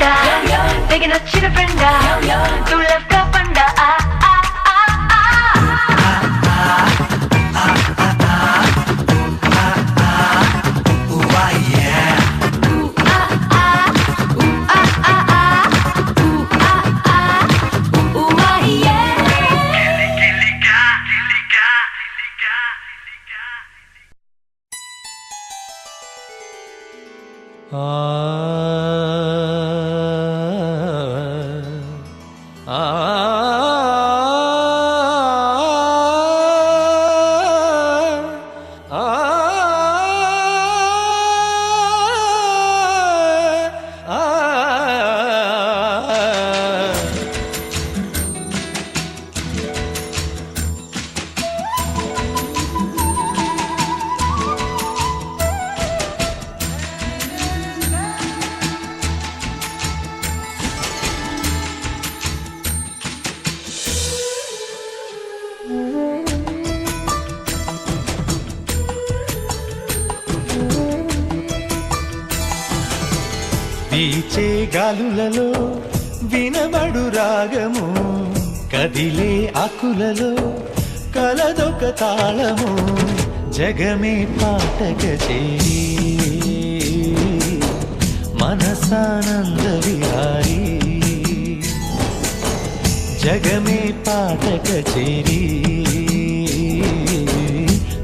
friend, 내게 놓치는 friend, 놀랍다 판다. వీచే గాలులలో వినబడు రాగము, కదిలే ఆకులలో కలదొక తాళము, జగమే పాటక చేరి మనసానంద విహారీ, జగమే పాటక చేరి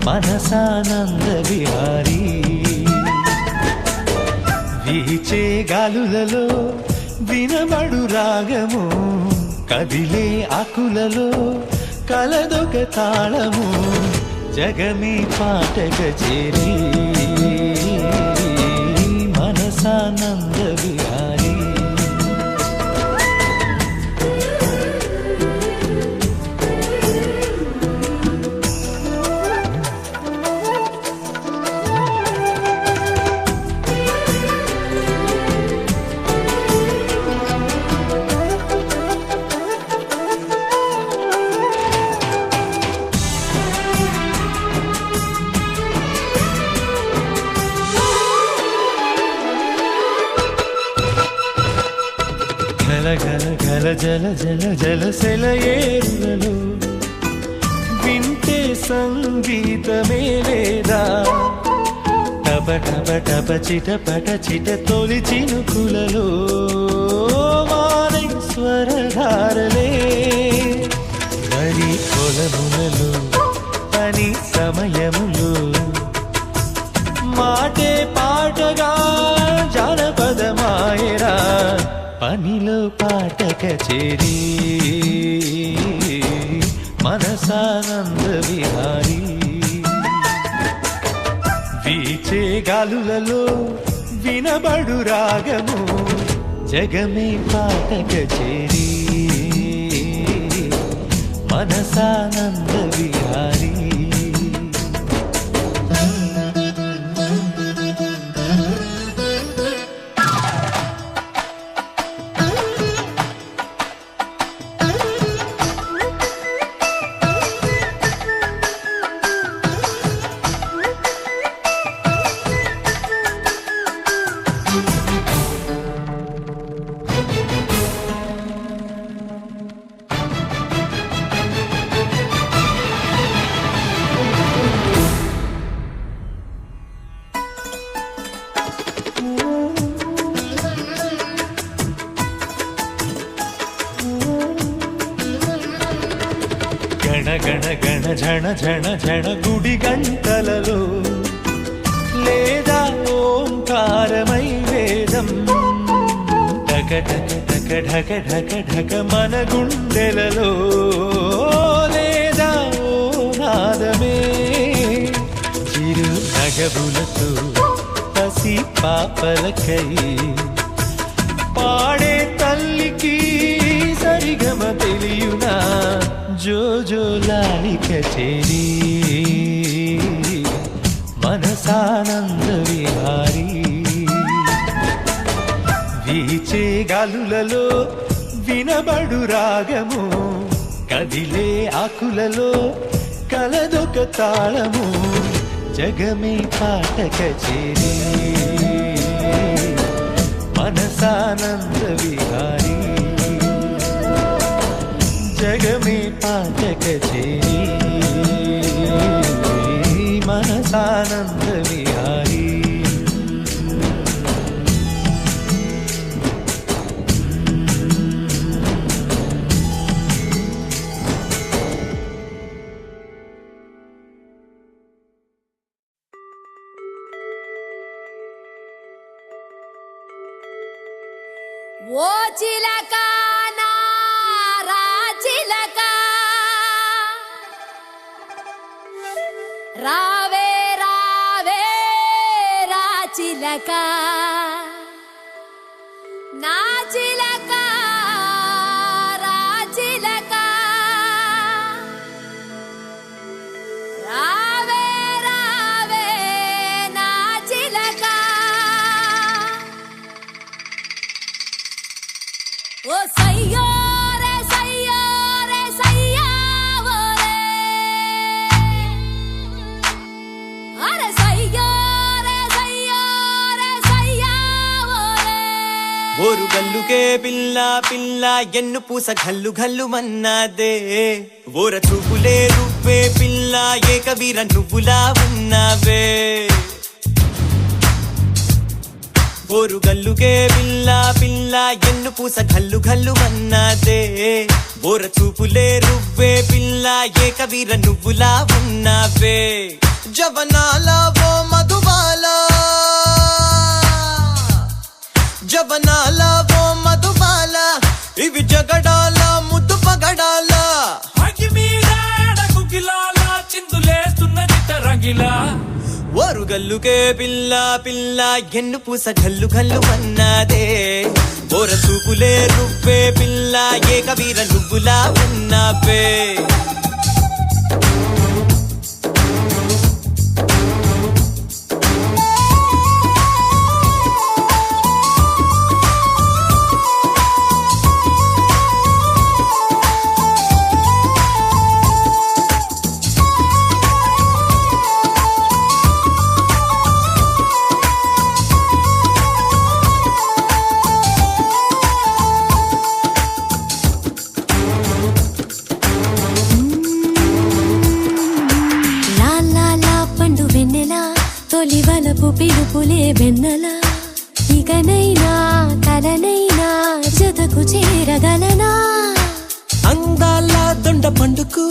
మనసానంద విహారీ. వీచే గాలులలో వినబడు రాగము, కదిలే ఆకులలో కలదొక తాళము, జగమే పాటక చేరి మనసానంద విహారీ. గల గల జల జల జల సెలయేరులలో వింటే సంగీతమే లేదా, టప టప టప చిట పట చిట తొలి చినుకులలో వానై స్వరధారలే, వరి పొలములలో పని సమయములు మాటే పాటగా జానపదమాయరా, పనిలో పాటక చేరి మనసానంద విహారీ. వీచే గాలులలో వినబడు రాగము, జగమే పాటక చేరి మనసానంద విహారీ. గణ గణ గణ ఝణ ఝణ ఝణ గుడి గంటలలో లేదా ఓంకారమై వేదం, ఢక ఢక ఢక ఢక ఢక ఢక మన గుండెలలో లేదా ఓ నాదమే, చిరు నగబులతో పసి పాపలకై పాడే తల్లికి సరిగమ తెలియునా, జో జో లాలిక చేరి మనసానంద విహారీ. వీచే గాలులలో వినబడు రాగము, కదిలే ఆకులలో కలదొక తాళము, జగమే పాటక చేరి మనస మనసానంద విహారీ జగమే పాచక చేరి మనసానంద విహారీ ఓ చిలక నా రాచిలక రావే రావే రాచిలక నా చిలక రాచిలక రావే రావే నా చిలక ఓ సయ్యో రే సయ్యో రే సయ్యావో రే అరే సయ్యో రే సయ్యో రే సయ్యావో రే ఓరు గల్లుకే పిల్ల పిల్ల ఎన్ను పూస గల్లు గల్లు మన్నాదే ఓర చూపులే రువ్వే పిల్ల ఏకవీర నువ్వులా ఉన్నావే ఓరు గల్లుకే పిల్ల పిల్ల ఎన్ను పూస గల్లు గల్లు మన్నాదే ఓర చూపులే రువ్వే పిల్ల ఏకవీర నువ్వులా ఉన్నావే జవనాల ఓ మధుబాల జవనాల ఓ మధుబాల ఇవి జగడాల ముద్దు పగడాల చిందులేస్తున్న చిట్ట రంగిలా ఓరు గల్లుకే పిల్ల పిల్ల ఎన్ను పూస గల్లు గల్లు అన్నాదే ఓర చూపులే రువ్వే పిల్ల ఏకవీర నువ్వులా ఉన్నావే తొలివలపు పిలుపులే వెన్నెలా ఇకనైనా కలనైనా జతకు చేరగలనా అందాల దొండ పండుకు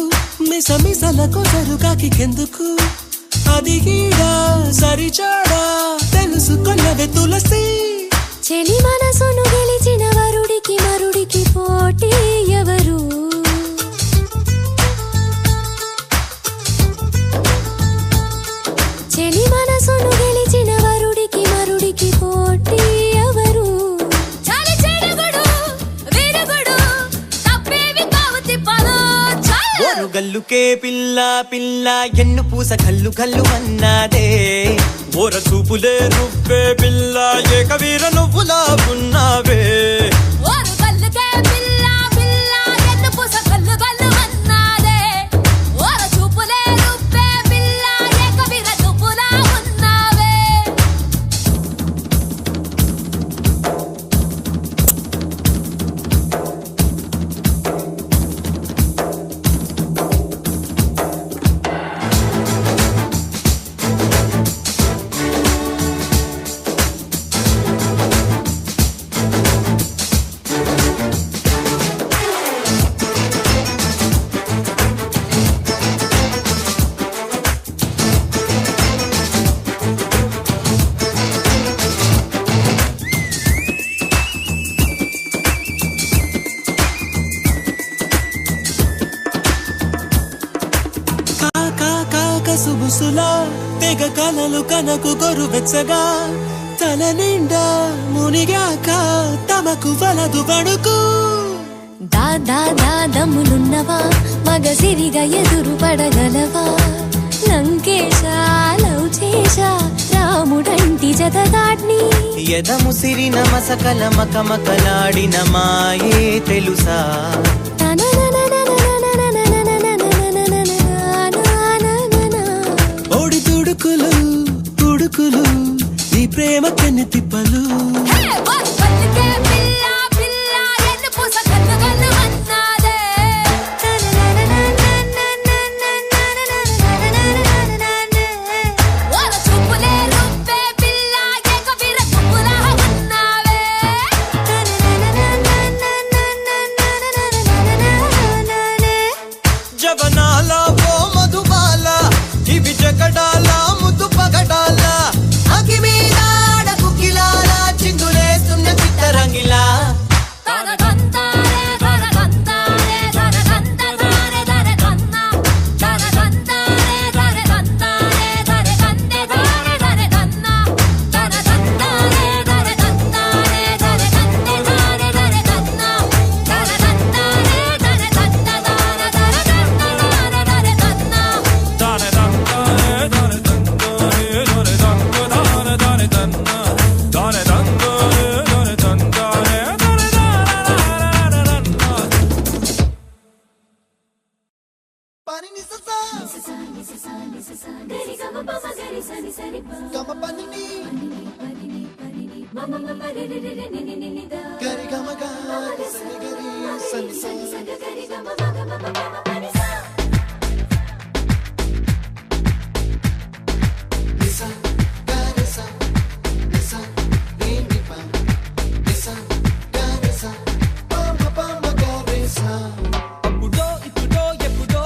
మిస మిసలకు సరుగాకి కెందుకు అది గీడా సరిచాడా తెలుసుకొన్నవే తులసి చెలి మనసును గెలిచిన వరుడికి మరుడికి పోటీ ఎవరు చెలి మనసును గెలిచిన వరుడికి మరుడికి పోటీ ఎవరు చాలి చెడుగుడు విరుగుడు తప్పేవి కావు తిప్పలు ఓరు గల్లుకే పిల్ల పిల్ల ఎన్ను పూస గల్లు గల్లు అన్నాదే ఓర చూపులే రువ్వే పిల్ల ఏకవీర నువ్వులా ఉన్నావే ఓరు గల్లుకే పిల్ల పిల్ల ఎన్ను పూస గల్లు గల్లు అన్నాదే ఓర చూపులే రువ్వే పిల్ల ఏకవీర నువ్వులా ఉన్నావే సుబుసులా తెగ కలలు కనకు గొరు వెచ్చగా తల నిండా మునిగాక తమకు వలదు బడుకు దాదా దమ్ములున్నవా మగసిరిగా ఎదురు పడగలవా లంకేశ లవ్ చేశా రాముడంటి జతగాడ్ని ఎదముసిరిన మసకల మకమకలాడిన మాయే తెలుసా ఓడి తుడుకులు ఈ ప్రేమ కన్ని తిప్పలు అప్పుడో ఇప్పుడో ఎప్పుడో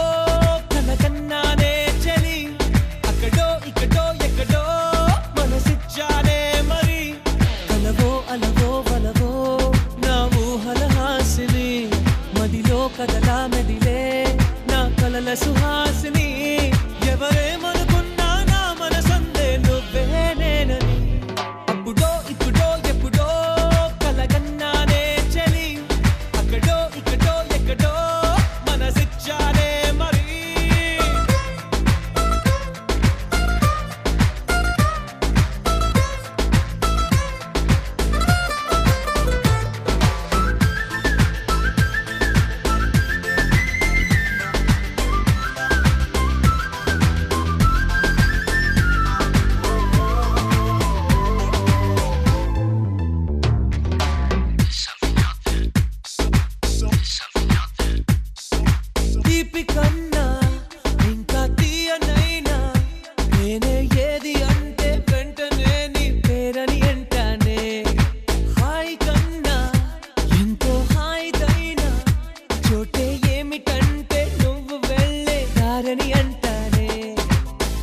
కనకన్నానే చలి అక్కడో ఇక్కడో ఎక్కడో మనసిచ్చానే మరి కలవో అలవో వలవో నా ఊహల హాసిని మదిలో కదలా మెదిలే నా కలల సుహాసిని ఎవరేమనుకున్నా నా మనసందే నువ్వే నేనని అప్పుడో ఇప్పుడో ఎప్పుడో కలగన్నానే చలి అక్కడో ఇక్కడో ఎక్కడో మనసిచ్చానే మరి తీపి కన్నా ఇంకా తీయనైనా నేనే ఏది అంటే వెంటనే నీ పేరని అంటానే హాయి కన్నా ఎంతో హాయిదైనా చోటే ఏమిటంటే నువ్వు వెళ్ళే దారని అంటానే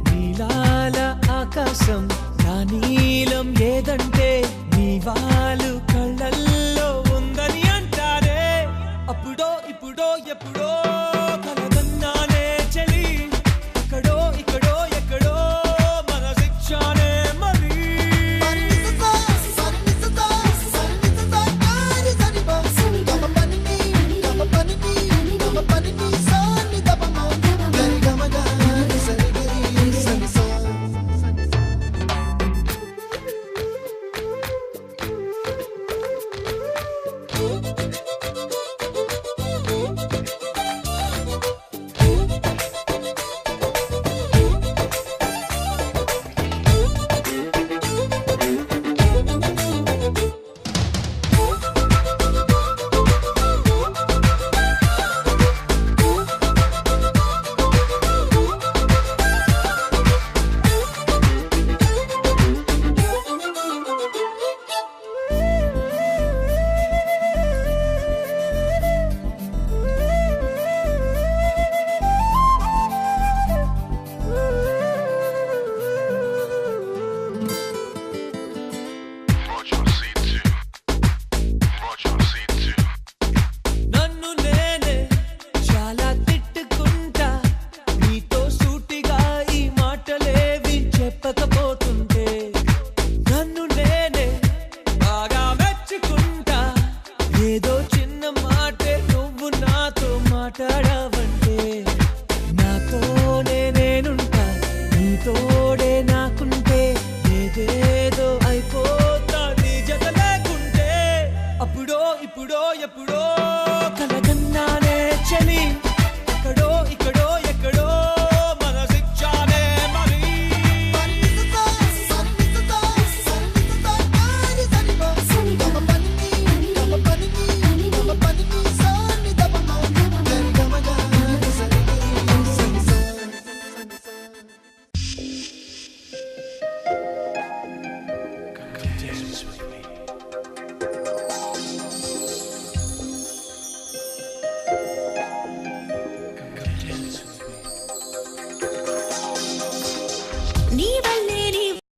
నీలాల ఆకాశం నా నీలం ఏదంటే నీ వాళ్ళు కళ్ళల్లో ఉందని అంటారే అప్పుడో ఇప్పుడో ఎప్పుడో కలగన్నానే చలి అక్కడో ఇక్కడో ఎక్కడో మనసిచ్చానే మరి నన్ను నేనే చాలా తిట్టుకుంటా నీతో సూటిగా ఈ మాటలేవి చెప్పకపోతుంటే నన్ను నేనే బాగా మెచ్చుకుంటా ఏదో చిన్న మాటే నువ్వు నాతో మాట్లాడవంటే నాతోనే నేనుంటా నీతోడే నాకుంటే ఏదేదో అయిపోతా నీ జత లేకుంటే అప్పుడో ఇప్పుడో ఎప్పుడో